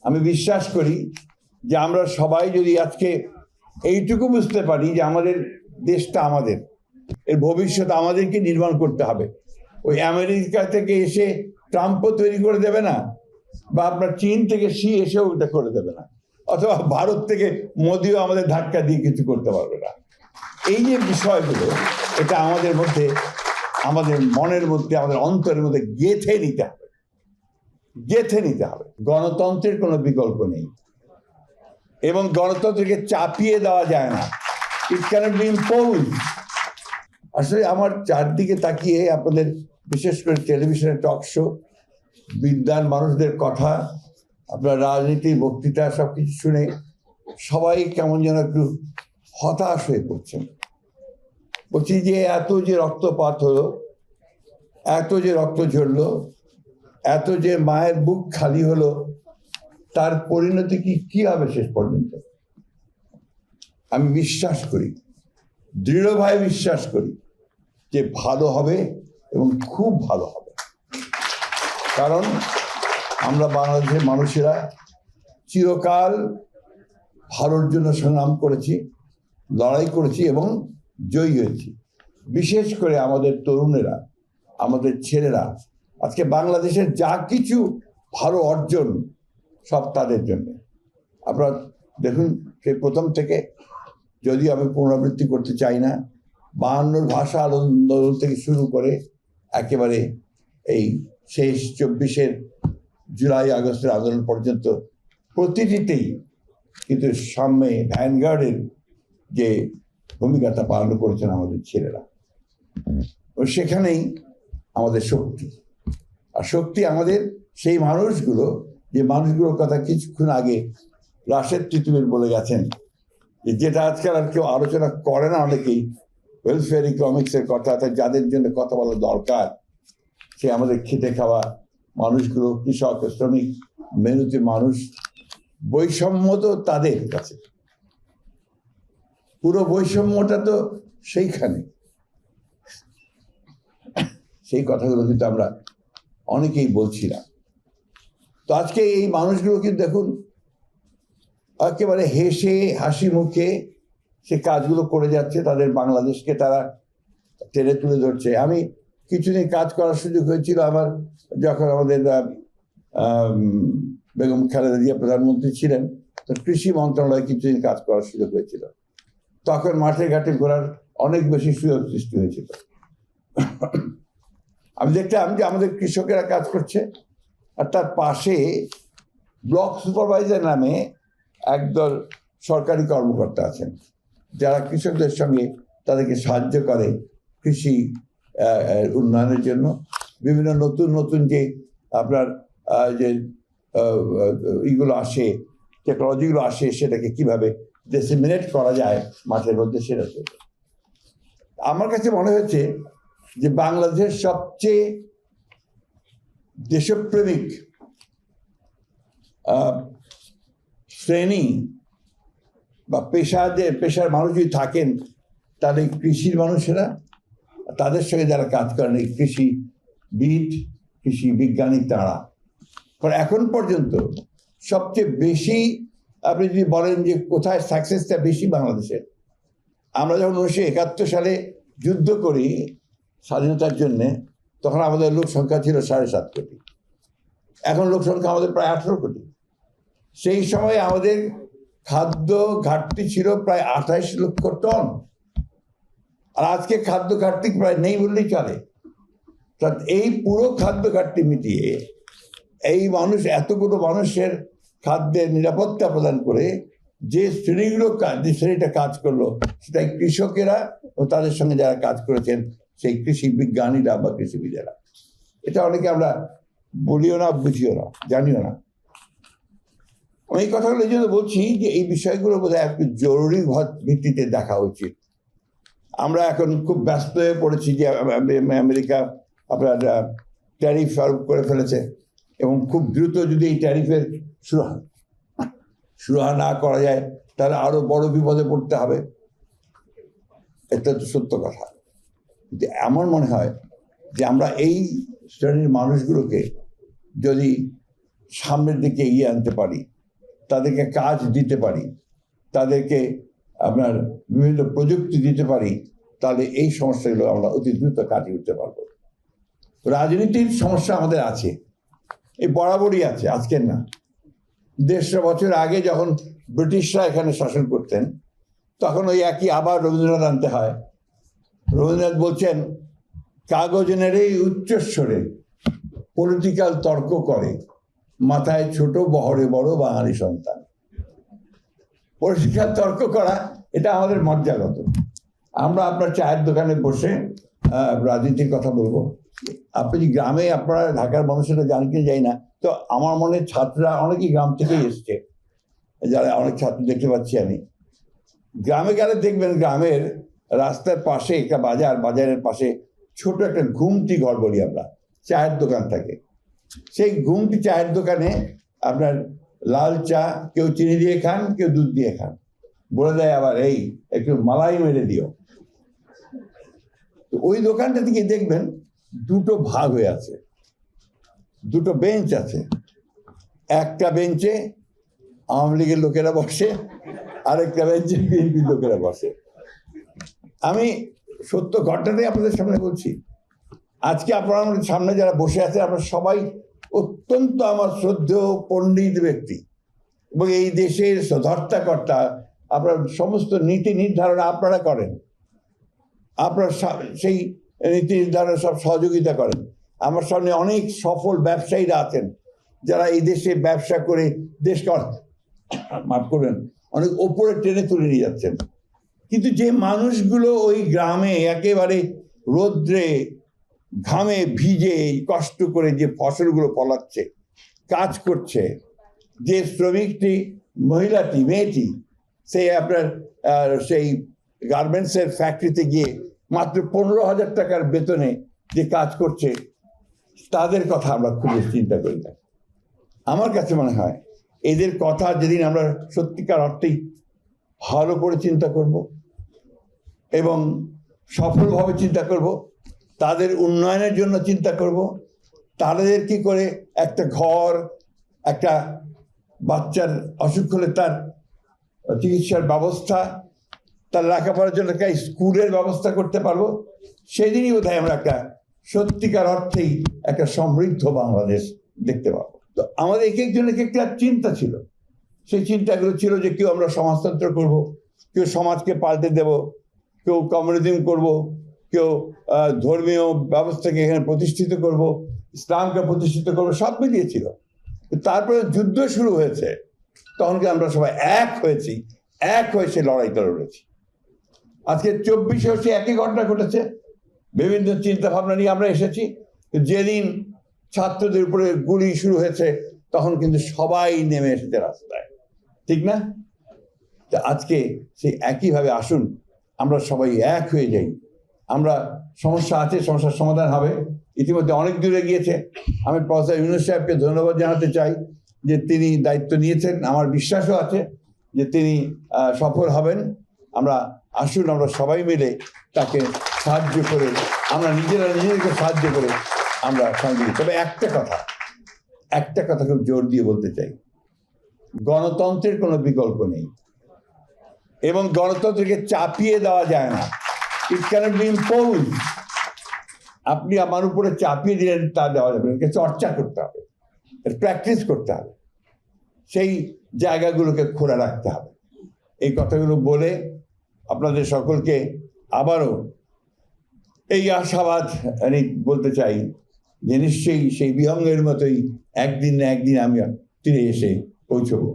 আমি বিশ্বাস করি যে আমরা সবাই যদি আজকে এইটুকু বুঝতে পারি যে আমাদের দেশটা আমাদের, এর ভবিষ্যৎ আমাদেরকে নির্মাণ করতে হবে। ওই আমেরিকা থেকে এসে ট্রাম্পও তৈরি করে দেবে না, বা আপনার চীন থেকে শি এসেও ওটা করে দেবে না, অথবা ভারত থেকে মোদিও আমাদের ধাক্কা দিয়ে কিছু করতে পারবে না। এই যে বিষয়গুলো, এটা আমাদের মধ্যে, আমাদের মনের মধ্যে, আমাদের অন্তরের মধ্যে গেঁথে নিতে হবে, গেঁথে নিতে হবে। গণতন্ত্রের কোনো বিকল্প নেই এবং গণতন্ত্রকে চাপিয়ে দেওয়া যায় না। ইট ক্যানট বি ইম্পোজ। আসলে আমার চারদিকে তাকিয়ে আপনাদের বিশেষ করে টেলিভিশনের টক শো, বিদ্বান মানুষদের কথা, আপনার রাজনীতির বক্তৃতা সবকিছু শুনে সবাই কেমন যেন একটু হতাশ হয়ে পড়ছেন। বলছি যে এত যে রক্তপাত হলো, এত যে রক্ত ঝরলো, এত যে মায়ের বুক খালি হলো, তার পরিণতি কি হবে শেষ পর্যন্ত? আমি বিশ্বাস করি, দৃঢ়ভাবে বিশ্বাস করি যে ভালো হবে এবং খুব ভালো হবে। কারণ আমরা বাংলাদেশের মানুষেরা চিরকাল ভালোর জন্য সংগ্রাম করেছি, লড়াই করেছি এবং জয়ী হয়েছি। বিশেষ করে আমাদের তরুণেরা, আমাদের ছেলেরা, আজকে বাংলাদেশের যা কিছু ভালো অর্জন সব তাদের জন্য। আপনারা দেখুন, সেই প্রথম থেকে, যদিও আমি পুনরাবৃত্তি করতে চাই না, 52 ভাষা আন্দোলন থেকে শুরু করে একেবারে এই শেষ 24 জুলাই আগস্টের আন্দোলন পর্যন্ত প্রতিটিতেই কিন্তু সামনে ভ্যানগার্ডের যে ভূমিকাটা পালন করেছেন আমাদের ছেলেরা, ও সেখানেই আমাদের শক্তি। আর শক্তি আমাদের সেই মানুষগুলো, যে মানুষগুলোর কথা কিছুক্ষণ আগে রাশেদ তিতুমির বলে গেছেন, যেটা আজকাল আর কেউ আলোচনা করে না অনেকেই, ওয়েলফেয়ার ইকোনমিক্সের কথা। যাদের জন্য কথা বলা দরকার, সে আমাদের খেটে খাওয়া মানুষগুলো, কৃষক, শ্রমিক, মেহনতি মানুষ। বৈষম্য তো তাদের কাছে, পুরো বৈষম্যটা তো সেইখানে। সেই কথাগুলো কিন্তু আমরা অনেকেই বলছি না। তো আজকে এই মানুষগুলো কিন্তু দেখুন একেবারে হেসে হাসি মুখে সে কাজগুলো করে যাচ্ছে, তাদের বাংলাদেশকে তারা টেনে তুলে ধরছে। আমি কিছুদিন কাজ করার সুযোগ হয়েছিল আমার, যখন আমাদের বেগম খালেদা জিয়া প্রধানমন্ত্রী ছিলেন, তো কৃষি মন্ত্রণালয়ে কিছুদিন কাজ করার সুযোগ হয়েছিল। তখন মাঠে ঘাটে ঘোরার অনেক বেশি সুযোগ সৃষ্টি হয়েছিল। আমি দেখলাম যে আমাদের কৃষকেরা কাজ করছে, আর তার পাশে ব্লক সুপারভাইজার নামে একদল সরকারি কর্মকর্তা আছেন, যারা কৃষকদের সঙ্গে তাদেরকে সাহায্য করে কৃষি উন্নয়নের জন্য। বিভিন্ন নতুন নতুন যে আপনার যে ইগুলো আসে, টেকনোলজিগুলো আসে, সেটাকে কিভাবে ডিসেমিনেট করা যায় মাঠের মধ্যে, সেটা চলবে। আমার কাছে মনে হয়েছে যে বাংলাদেশের সবচেয়ে দেশপ্রেমিক শ্রেণী বা পেশার মানুষ যদি থাকেন, তাহলে কৃষির মানুষেরা, তাদের সঙ্গে যারা কাজ করেন, এই কৃষিবিদ, কৃষি বিজ্ঞানী, তারা। কারণ এখন পর্যন্ত সবচেয়ে বেশি, আপনি যদি বলেন যে কোথায় সাকসেসটা বেশি বাংলাদেশের, আমরা যখন 1971 সালে যুদ্ধ করি স্বাধীনতার জন্যে, তখন আমাদের লোক সংখ্যা ছিল 7.5 কোটি। এখন লোক সংখ্যা আমাদের প্রায় 18 কোটি। সেই সময় আমাদের খাদ্য ঘাটতি ছিল প্রায় 28 লক্ষ টন, আর আজকে খাদ্য ঘাটতি প্রায় নেই বললেই চলে। এই পুরো খাদ্য ঘাটতি মিটিয়ে এই মানুষ, এতগুলো মানুষের খাদ্যের নিরাপত্তা প্রদান করে যে শ্রেণীটা কাজ করলো, সেটাই কৃষকেরা ও তাদের সঙ্গে যারা কাজ করেছেন সেই কৃষি বিজ্ঞানীরা বা কৃষিবিদেরা। এটা অনেকে আমরা বলিও না, বুঝিও না, জানিও না। আমি এই কথাগুলো এই জন্য বলছি যে এই বিষয়গুলো বোধহয় একটু জরুরি ভিত্তিতে দেখা উচিত। আমরা এখন খুব ব্যস্ত হয়ে পড়েছি যে আমেরিকা আপনার ট্যারিফ আরোপ করে ফেলেছে, এবং খুব দ্রুত যদি এই ট্যারিফের সুরাহা না করা যায়, তাহলে আরো বড় বিপদে পড়তে হবে। এটা তো সত্য কথা। কিন্তু এমন মনে হয় যে আমরা এই শ্রেণীর মানুষগুলোকে যদি সামনের দিকে এগিয়ে আনতে পারি, তাদেরকে কাজ দিতে পারি, তাদেরকে আপনার বিভিন্ন প্রযুক্তি দিতে পারি, তাহলে এই সমস্যাগুলো আমরা অতি দ্রুত কাটিয়ে উঠতে পারবো। রাজনীতির সমস্যা আমাদের আছে, এই বরাবরই আছে, আজকের না। 150 বছর আগে যখন ব্রিটিশরা এখানে শাসন করতেন, তখন ওই একই আবার রবীন্দ্রনাথ আনতে হয়। রবীন্দ্রনাথ বলছেন, কাগজে নেড়েই উচ্চস্বরে পলিটিক্যাল তর্ক করে, মাথায় ছোট বহরে বড় বাঙালি সন্তান। পলিটিক্যাল তর্ক করা এটা আমাদের মজ্জাগত। আমরা আপনার চায়ের দোকানে বসে রাজনীতির কথা বলবো। আপনি গ্রামে, আপনারা ঢাকার মানুষেরা জানতে যাই না, তো আমার মনে ছাত্ররা অনেকেই গ্রাম থেকেই এসছে, যারা অনেক ছাত্র দেখতে পাচ্ছি আমি। গ্রামে গেলে দেখবেন গ্রামের রাস্তার পাশে একটা বাজার, বাজারের পাশে ছোট একটা ঘুমটি ঘর বলি আমরা, চায়ের দোকান থাকে। সেই ঘুমটি চায়ের দোকানে আপনার লাল চা কেউ চিনি দিয়ে খান, কেউ দুধ দিয়ে খান, বলে দেয় আবার এই একটু মালাই মেরে দিও। তো ওই দোকানটা থেকে দেখবেন দুটো ভাগ হয়ে আছে, দুটো বেঞ্চ আছে। একটা বেঞ্চে আওয়ামী লীগের লোকেরা বসে, আরেকটা বেঞ্চে বিএনপির লোকেরা বসে। আমি সত্য ঘটনাটাই আপনাদের সামনে বলছি। আজকে আপনারা আমাদের সামনে যারা বসে আছে, আপনারা সবাই অত্যন্ত আমার শ্রদ্ধেয় পণ্ডিত ব্যক্তি, এবং এই দেশের ধর্তাকর্তা। আপনার সমস্ত নীতি নির্ধারণ আপনারা করেন, আপনারা সেই নীতি নির্ধারণে সব সহযোগিতা করেন। আমার সামনে অনেক সফল ব্যবসায়ীরা আছেন, যারা এই দেশে ব্যবসা করে দেশকে মাফ করবেন অনেক ওপরে টেনে তুলে নিয়ে যাচ্ছেন। কিন্তু যে মানুষগুলো ওই গ্রামে একেবারে রৌদ্রে ঘামে ভিজে কষ্ট করে যে ফসলগুলো ফলাচ্ছে, কাজ করছে, যে শ্রমিকটি, মহিলাটি, মেয়েটি, সেই আপনার সেই গার্মেন্টসের ফ্যাক্টরিতে গিয়ে মাত্র 15,000 টাকার বেতনে যে কাজ করছে, তাদের কথা আমরা খুব চিন্তা করি না। আমার কাছে মনে হয় এদের কথা যেদিন আমরা সত্যিকার অর্থেই ভালো করে চিন্তা করব এবং সফলভাবে চিন্তা করব, তাদের উন্নয়নের জন্য চিন্তা করব, তাদের কি করে একটা ঘর, একটা বাচ্চার অসুখ হলে তার চিকিৎসার ব্যবস্থা, তার লেখাপড়ার জন্য একটা স্কুলের ব্যবস্থা করতে পারবো, সেদিনই বোধহয় আমরা একটা সত্যিকার অর্থেই একটা সমৃদ্ধ বাংলাদেশ দেখতে পাবো। তো আমাদের এক একজনের একটা চিন্তা ছিল। সেই চিন্তাগুলো ছিল যে কেউ আমরা সমাজতন্ত্র করব, কেউ সমাজকে পাল্টে দেব, কেউ কমিউনিজম করব, কেউ ধর্মীয় ব্যবস্থাকে এখানে প্রতিষ্ঠিত করব, ইসলামকে প্রতিষ্ঠিত করব, সব মিলিয়েছিল। তারপরে যুদ্ধ শুরু হয়েছে, তখনকে আমরা সবাই এক হয়েছি, এক হয়েছে লড়াইটা লড়েছি। আজকে 24 বছর একই ঘটনা ঘটেছে, বিভিন্ন চিন্তা ভাবনা নিয়ে আমরা এসেছি। যেদিন ছাত্রদের উপরে গুলি শুরু হয়েছে, তখন কিন্তু সবাই নেমে এসেছে রাস্তায়, ঠিক না? আজকে সেই একইভাবে আসুন আমরা সবাই এক হয়ে যাই। আমরা সমস্যা আছে, সমস্যার সমাধান হবে। ইতিমধ্যে অনেক দূরে গিয়েছে। আমি প্রফেসর ইউনূস সাহেবকে ধন্যবাদ জানাতে চাই যে তিনি দায়িত্ব নিয়েছেন। আমার বিশ্বাসও আছে যে তিনি সফল হবেন। আমরা আসুন আমরা সবাই মিলে তাকে সাহায্য করে, আমরা নিজেদেরকে সাহায্য করে আমরা সঙ্গে। তবে একটা কথা খুব জোর দিয়ে বলতে চাই, গণতন্ত্রের কোনো বিকল্প নেই এবং গণতন্ত্রকে চাপিয়ে দেওয়া যায় না। ইট ক্যানট বি ইম্পোজড। আপনি আমার উপরে চাপিয়ে দিলেন তা দেওয়া যাবে না। চর্চা করতে হবে, প্র্যাকটিস করতে হবে, সেই জায়গাগুলোকে খোলা রাখতে হবে। এই কথাগুলো বলে আপনাদের সকলকে আবারও এই আশাবাদ আমি বলতে চাই যে নিশ্চয়ই সেই বিহঙ্গের মতোই একদিন না একদিন আমি ফিরে এসে পৌঁছবো।